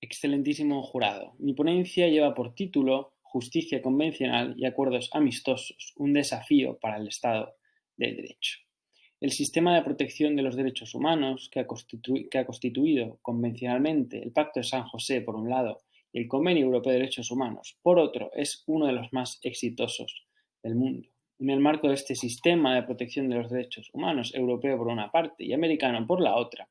Excelentísimo jurado. Mi ponencia lleva por título Justicia convencional y acuerdos amistosos, un desafío para el Estado de Derecho. El sistema de protección de los derechos humanos que ha constituido convencionalmente el Pacto de San José, por un lado, y el Convenio Europeo de Derechos Humanos, por otro, es uno de los más exitosos del mundo. En el marco de este sistema de protección de los derechos humanos, europeo por una parte y americano por la otra,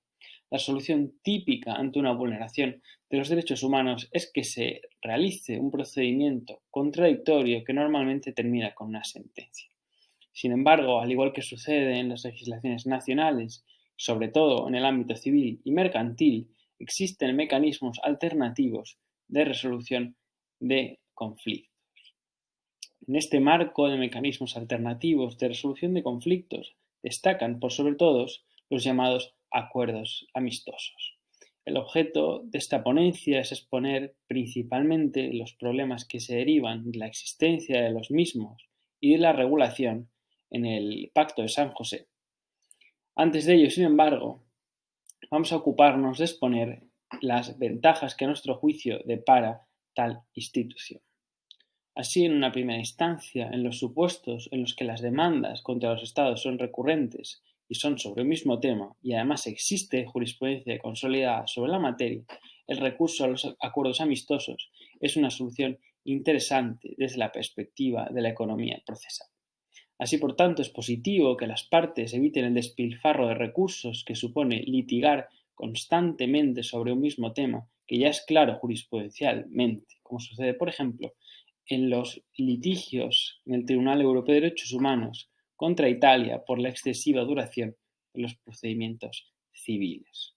la solución típica ante una vulneración de los derechos humanos es que se realice un procedimiento contradictorio que normalmente termina con una sentencia. Sin embargo, al igual que sucede en las legislaciones nacionales, sobre todo en el ámbito civil y mercantil, existen mecanismos alternativos de resolución de conflictos. En este marco de mecanismos alternativos de resolución de conflictos destacan por sobre todos los llamados acuerdos amistosos. El objeto de esta ponencia es exponer principalmente los problemas que se derivan de la existencia de los mismos y de la regulación en el Pacto de San José. Antes de ello, sin embargo, vamos a ocuparnos de exponer las ventajas que a nuestro juicio depara tal institución. Así, en una primera instancia, en los supuestos en los que las demandas contra los Estados son recurrentes y son sobre el mismo tema, y además existe jurisprudencia consolidada sobre la materia, el recurso a los acuerdos amistosos es una solución interesante desde la perspectiva de la economía procesal. Así, por tanto, es positivo que las partes eviten el despilfarro de recursos que supone litigar constantemente sobre un mismo tema que ya es claro jurisprudencialmente, como sucede, por ejemplo, en los litigios en el Tribunal Europeo de Derechos Humanos contra Italia por la excesiva duración de los procedimientos civiles.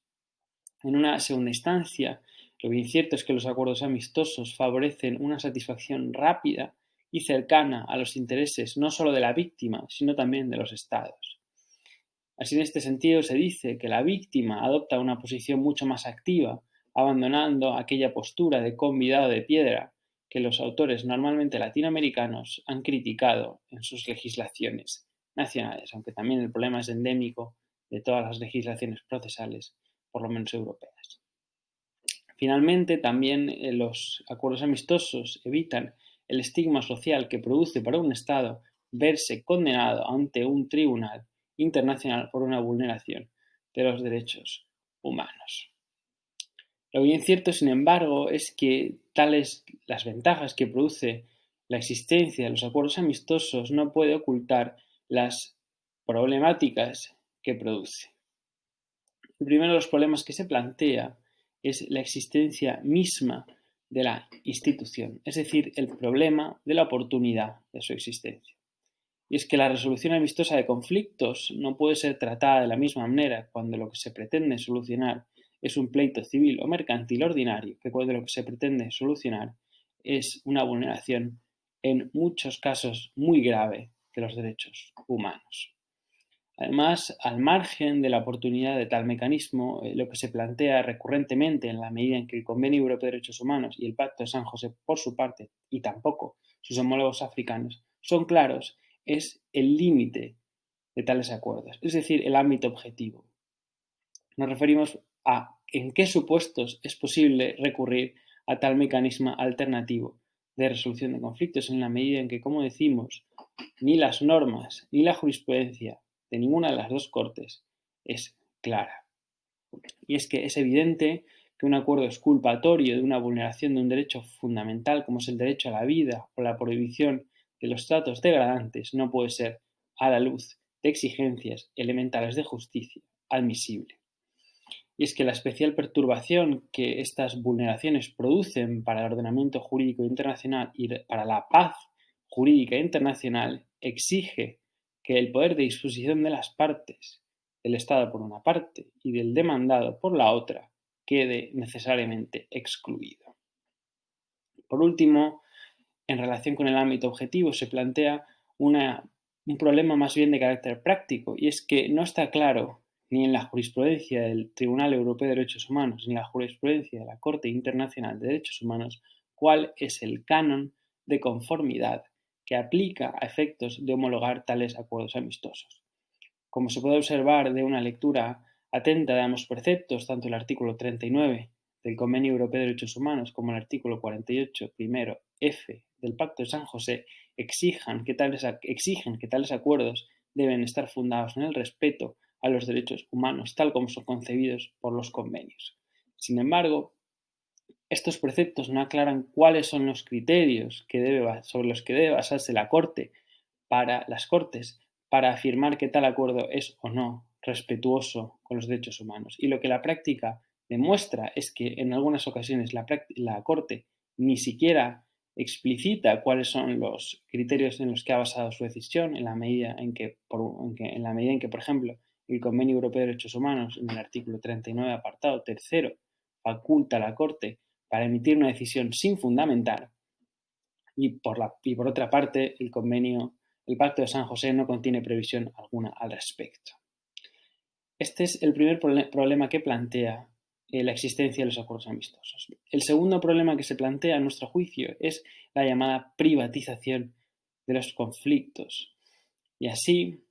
En una segunda instancia, lo bien cierto es que los acuerdos amistosos favorecen una satisfacción rápida y cercana a los intereses no solo de la víctima, sino también de los Estados. Así, en este sentido, se dice que la víctima adopta una posición mucho más activa, abandonando aquella postura de convidado de piedra que los autores normalmente latinoamericanos han criticado en sus legislaciones nacionales, aunque también el problema es endémico de todas las legislaciones procesales, por lo menos europeas. Finalmente, también los acuerdos amistosos evitan el estigma social que produce para un Estado verse condenado ante un tribunal internacional por una vulneración de los derechos humanos. Lo bien cierto, sin embargo, es que tales las ventajas que produce la existencia de los acuerdos amistosos no puede ocultar las problemáticas que produce. El primero de los problemas que se plantea es la existencia misma de la institución, es decir, el problema de la oportunidad de su existencia. Y es que la resolución amistosa de conflictos no puede ser tratada de la misma manera cuando lo que se pretende solucionar es un pleito civil o mercantil ordinario que cuando lo que se pretende solucionar es una vulneración en muchos casos muy grave de los derechos humanos. Además, al margen de la oportunidad de tal mecanismo, lo que se plantea recurrentemente en la medida en que el Convenio Europeo de Derechos Humanos y el Pacto de San José, por su parte, y tampoco sus homólogos africanos, son claros, es el límite de tales acuerdos, es decir, el ámbito objetivo. Nos referimos a en qué supuestos es posible recurrir a tal mecanismo alternativo de resolución de conflictos en la medida en que, como decimos, ni las normas ni la jurisprudencia de ninguna de las dos cortes es clara. Y es que es evidente que un acuerdo exculpatorio de una vulneración de un derecho fundamental como es el derecho a la vida o la prohibición de los tratos degradantes no puede ser, a la luz de exigencias elementales de justicia, admisible. Y es que la especial perturbación que estas vulneraciones producen para el ordenamiento jurídico internacional y para la paz jurídica internacional exige que el poder de disposición de las partes, del Estado por una parte y del demandado por la otra, quede necesariamente excluido. Por último, en relación con el ámbito objetivo, se plantea un problema más bien de carácter práctico, y es que no está claro ni en la jurisprudencia del Tribunal Europeo de Derechos Humanos ni en la jurisprudencia de la Corte Internacional de Derechos Humanos cuál es el canon de conformidad que aplica a efectos de homologar tales acuerdos amistosos. Como se puede observar de una lectura atenta de ambos preceptos, tanto el artículo 39 del Convenio Europeo de Derechos Humanos, como el artículo 48, primero F del Pacto de San José, exigen que tales acuerdos deben estar fundados en el respeto a los derechos humanos, tal como son concebidos por los convenios. Sin embargo, estos preceptos no aclaran cuáles son los criterios sobre los que debe basarse las Cortes para afirmar que tal acuerdo es o no respetuoso con los derechos humanos. Y lo que la práctica demuestra es que en algunas ocasiones la Corte ni siquiera explicita cuáles son los criterios en los que ha basado su decisión, en la medida en que, por ejemplo, el Convenio Europeo de Derechos Humanos, en el artículo 39, apartado tercero, faculta a la Corte para emitir una decisión sin fundamentar, y por otra parte, el Pacto de San José no contiene previsión alguna al respecto. Este es el primer problema que plantea la existencia de los acuerdos amistosos. El segundo problema que se plantea, a nuestro juicio, es la llamada privatización de los conflictos. Y así,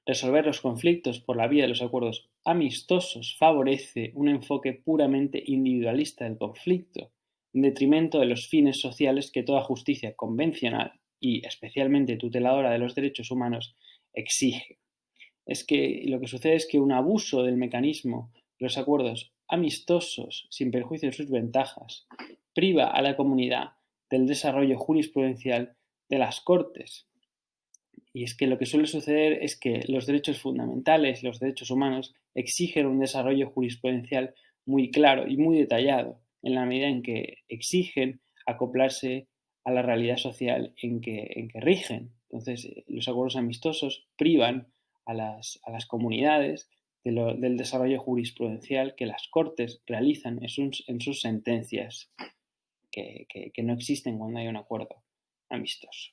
resolver los conflictos por la vía de los acuerdos amistosos favorece un enfoque puramente individualista del conflicto, en detrimento de los fines sociales que toda justicia convencional y especialmente tuteladora de los derechos humanos exige. Es que lo que sucede es que un abuso del mecanismo de los acuerdos amistosos, sin perjuicio de sus ventajas, priva a la comunidad del desarrollo jurisprudencial de las Cortes. Y es que lo que suele suceder es que los derechos fundamentales, los derechos humanos, exigen un desarrollo jurisprudencial muy claro y muy detallado, en la medida en que exigen acoplarse a la realidad social en que rigen. Entonces, los acuerdos amistosos privan a las comunidades del desarrollo jurisprudencial que las Cortes realizan en sus sentencias, que no existen cuando hay un acuerdo amistoso.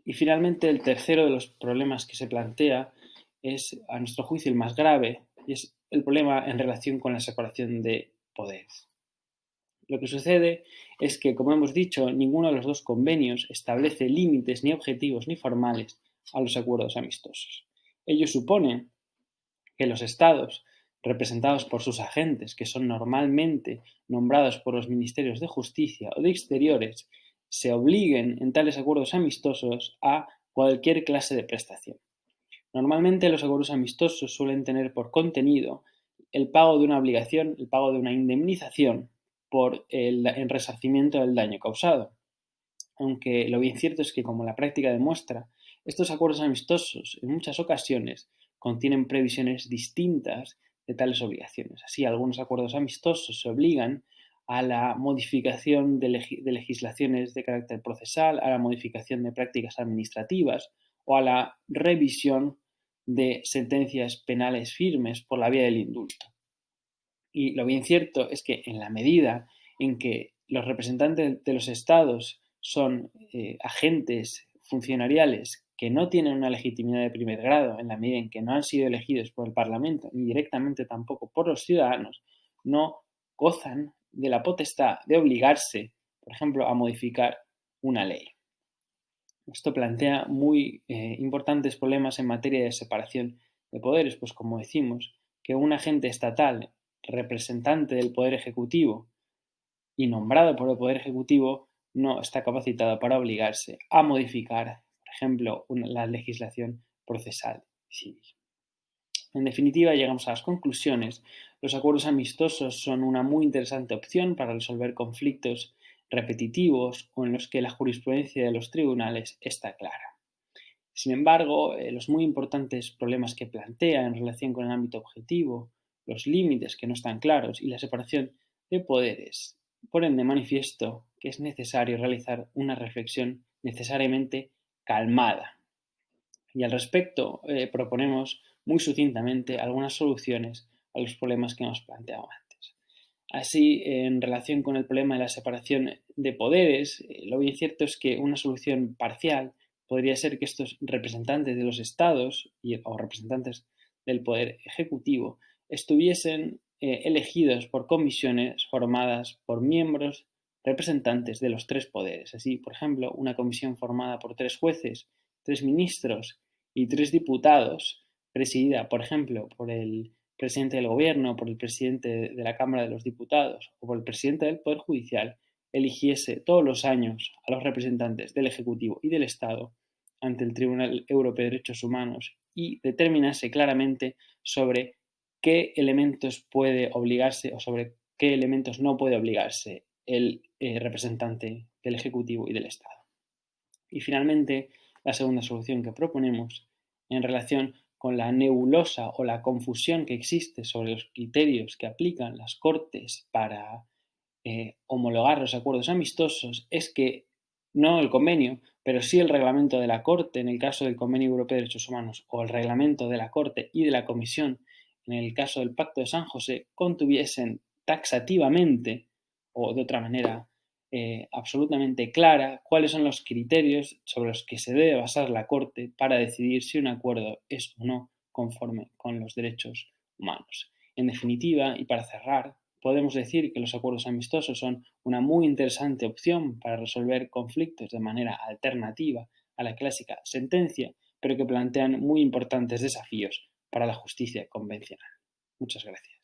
Y finalmente, el tercero de los problemas que se plantea es, a nuestro juicio, el más grave, y es el problema en relación con la separación de poderes. Lo que sucede es que, como hemos dicho, ninguno de los dos convenios establece límites ni objetivos ni formales a los acuerdos amistosos. Ello supone que los estados, representados por sus agentes, que son normalmente nombrados por los ministerios de Justicia o de Exteriores, se obliguen en tales acuerdos amistosos a cualquier clase de prestación. Normalmente los acuerdos amistosos suelen tener por contenido el pago de una obligación, el pago de una indemnización por el resarcimiento del daño causado. Aunque lo bien cierto es que, como la práctica demuestra, estos acuerdos amistosos en muchas ocasiones contienen previsiones distintas de tales obligaciones. Así, algunos acuerdos amistosos se obligan a la modificación de legislaciones de carácter procesal, a la modificación de prácticas administrativas o a la revisión de sentencias penales firmes por la vía del indulto. Y lo bien cierto es que en la medida en que los representantes de los estados son agentes funcionariales que no tienen una legitimidad de primer grado, en la medida en que no han sido elegidos por el Parlamento ni directamente tampoco por los ciudadanos, no gozan de la potestad de obligarse, por ejemplo, a modificar una ley. Esto plantea muy importantes problemas en materia de separación de poderes, pues como decimos, que un agente estatal, representante del Poder Ejecutivo y nombrado por el Poder Ejecutivo, no está capacitado para obligarse a modificar, por ejemplo, la legislación procesal civil. En definitiva, llegamos a las conclusiones. Los acuerdos amistosos son una muy interesante opción para resolver conflictos repetitivos o en los que la jurisprudencia de los tribunales está clara. Sin embargo, los muy importantes problemas que plantea en relación con el ámbito objetivo, los límites que no están claros y la separación de poderes ponen de manifiesto que es necesario realizar una reflexión necesariamente calmada. Y al respecto proponemos muy sucintamente algunas soluciones a los problemas que hemos planteado antes. Así, en relación con el problema de la separación de poderes, lo bien cierto es que una solución parcial podría ser que estos representantes de los estados o representantes del poder ejecutivo estuviesen elegidos por comisiones formadas por miembros representantes de los tres poderes. Así, por ejemplo, una comisión formada por 3 jueces, 3 ministros y 3 diputados, presidida, por ejemplo, por el presidente del Gobierno, por el presidente de la Cámara de los Diputados o por el presidente del Poder Judicial, eligiese todos los años a los representantes del Ejecutivo y del Estado ante el Tribunal Europeo de Derechos Humanos y determinase claramente sobre qué elementos puede obligarse o sobre qué elementos no puede obligarse el representante del Ejecutivo y del Estado. Y finalmente, la segunda solución que proponemos en relación con la nebulosa o la confusión que existe sobre los criterios que aplican las Cortes para homologar los acuerdos amistosos es que no el convenio, pero sí el reglamento de la Corte en el caso del Convenio Europeo de Derechos Humanos o el reglamento de la Corte y de la Comisión en el caso del Pacto de San José contuviesen taxativamente o de otra manera absolutamente clara cuáles son los criterios sobre los que se debe basar la Corte para decidir si un acuerdo es o no conforme con los derechos humanos. En definitiva, y para cerrar, podemos decir que los acuerdos amistosos son una muy interesante opción para resolver conflictos de manera alternativa a la clásica sentencia, pero que plantean muy importantes desafíos para la justicia convencional. Muchas gracias.